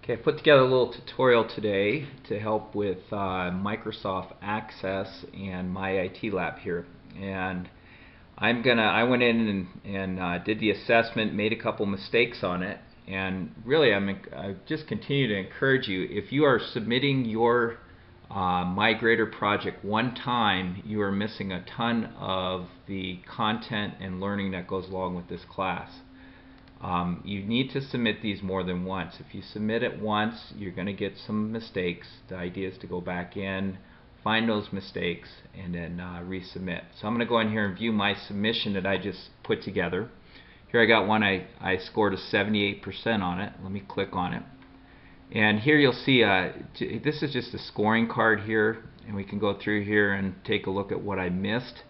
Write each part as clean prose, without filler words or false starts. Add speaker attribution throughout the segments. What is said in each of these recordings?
Speaker 1: Okay, I put together a little tutorial today to help with Microsoft Access and my IT lab here. And I went in and did the assessment, made a couple mistakes on it, and really I just continue to encourage you, if you are submitting your MyGrader project one time, you are missing a ton of the content and learning that goes along with this class. You need to submit these more than once. If you submit it once, you're going to get some mistakes. The idea is to go back in, find those mistakes, and then resubmit. So I'm going to go in here and view my submission that I just put together. Here I got one I scored a 78% on it. Let me click on it. And here you'll see this is just a scoring card here, and we can go through here and take a look at what I missed.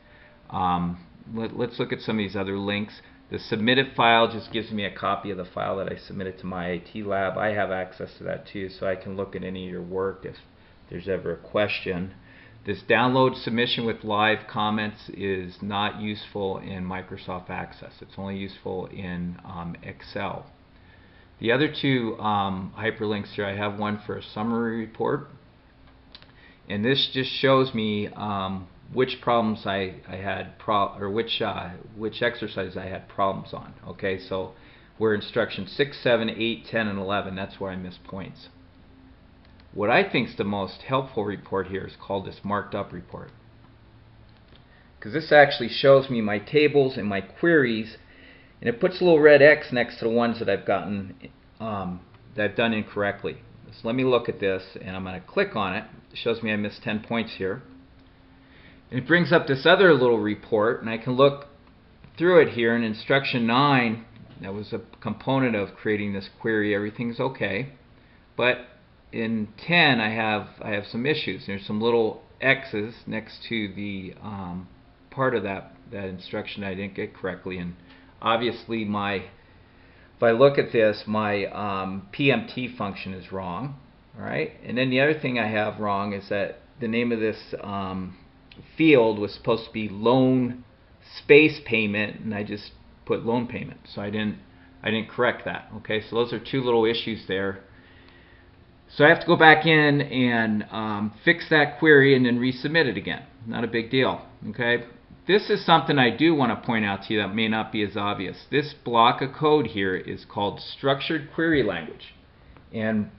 Speaker 1: Let's look at some of these other links. The submitted file just gives me a copy of the file that I submitted to my IT lab. I have access to that too, so I can look at any of your work if there's ever a question. This download submission with live comments is not useful in Microsoft Access. It's only useful in Excel. The other two hyperlinks here, I have one for a summary report, and this just shows me which problems I had which exercises I had problems on. Okay, so we're instruction 6, 7, 8, 10, and 11. That's where I missed points. What I think is the most helpful report here is called this marked up report, because this actually shows me my tables and my queries, and it puts a little red X next to the ones that I've gotten that I've done incorrectly. So let me look at this, and I'm going to click on it. It shows me I missed 10 points here. And it brings up this other little report, and I can look through it here. In instruction 9, that was a component of creating this query. Everything's okay. But in 10, I have some issues. There's some little X's next to the part of that instruction I didn't get correctly. And obviously, if I look at this, my PMT function is wrong. All right. And then the other thing I have wrong is that the name of this field was supposed to be loan space payment, and I just put loan payment, so I didn't correct that. Okay, so those are two little issues there. So I have to go back in and fix that query and then resubmit it again. Not a big deal. Okay, this is something I do want to point out to you that may not be as obvious. This block of code here is called structured query language, and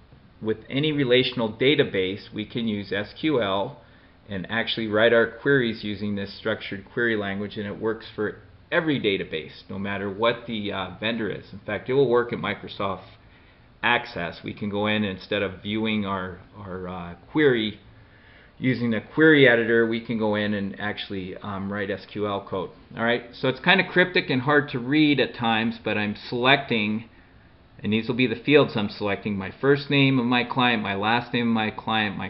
Speaker 1: with any relational database we can use SQL and actually write our queries using this structured query language, and it works for every database, no matter what the vendor is. In fact, it will work in Microsoft Access. We can go in, and instead of viewing our query using the query editor, we can go in and actually write SQL code. Alright, so it's kind of cryptic and hard to read at times, but I'm selecting, and these will be the fields I'm selecting: my first name of my client, my last name of my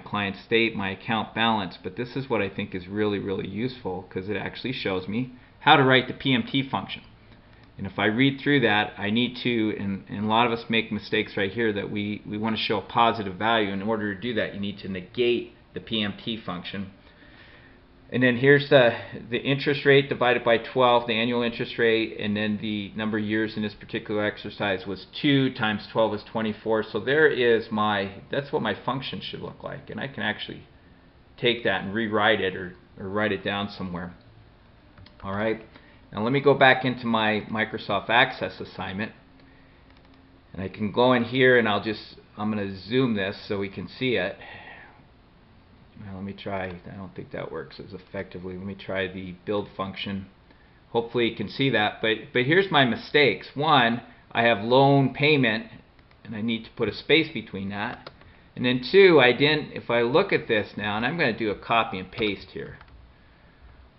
Speaker 1: client state, my account balance. But this is what I think is really, really useful, because it actually shows me how to write the PMT function. And if I read through that, I need to, and a lot of us make mistakes right here, that we want to show a positive value. In order to do that, you need to negate the PMT function. And then here's the interest rate divided by 12, the annual interest rate, and then the number of years in this particular exercise was 2 times 12 is 24. So there is that's what my function should look like. And I can actually take that and rewrite it or write it down somewhere. All right. Now let me go back into my Microsoft Access assignment. And I can go in here, and I'm going to zoom this so we can see it. Now let me try, I don't think that works as effectively. Let me try the build function. Hopefully you can see that. But here's my mistakes. One, I have loan payment, and I need to put a space between that. And then two, if I look at this now, and I'm going to do a copy and paste here.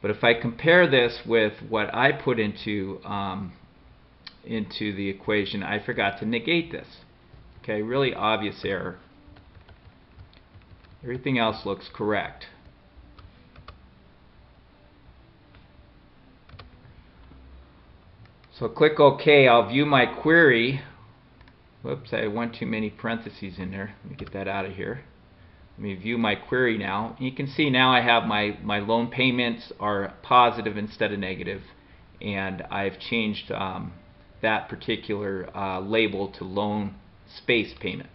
Speaker 1: But if I compare this with what I put into the equation, I forgot to negate this. Okay, really obvious error. Everything else looks correct. So click OK. I'll view my query. Whoops, I went too many parentheses in there. Let me get that out of here. Let me view my query now. You can see now I have my loan payments are positive instead of negative, and I've changed that particular label to loan space payment.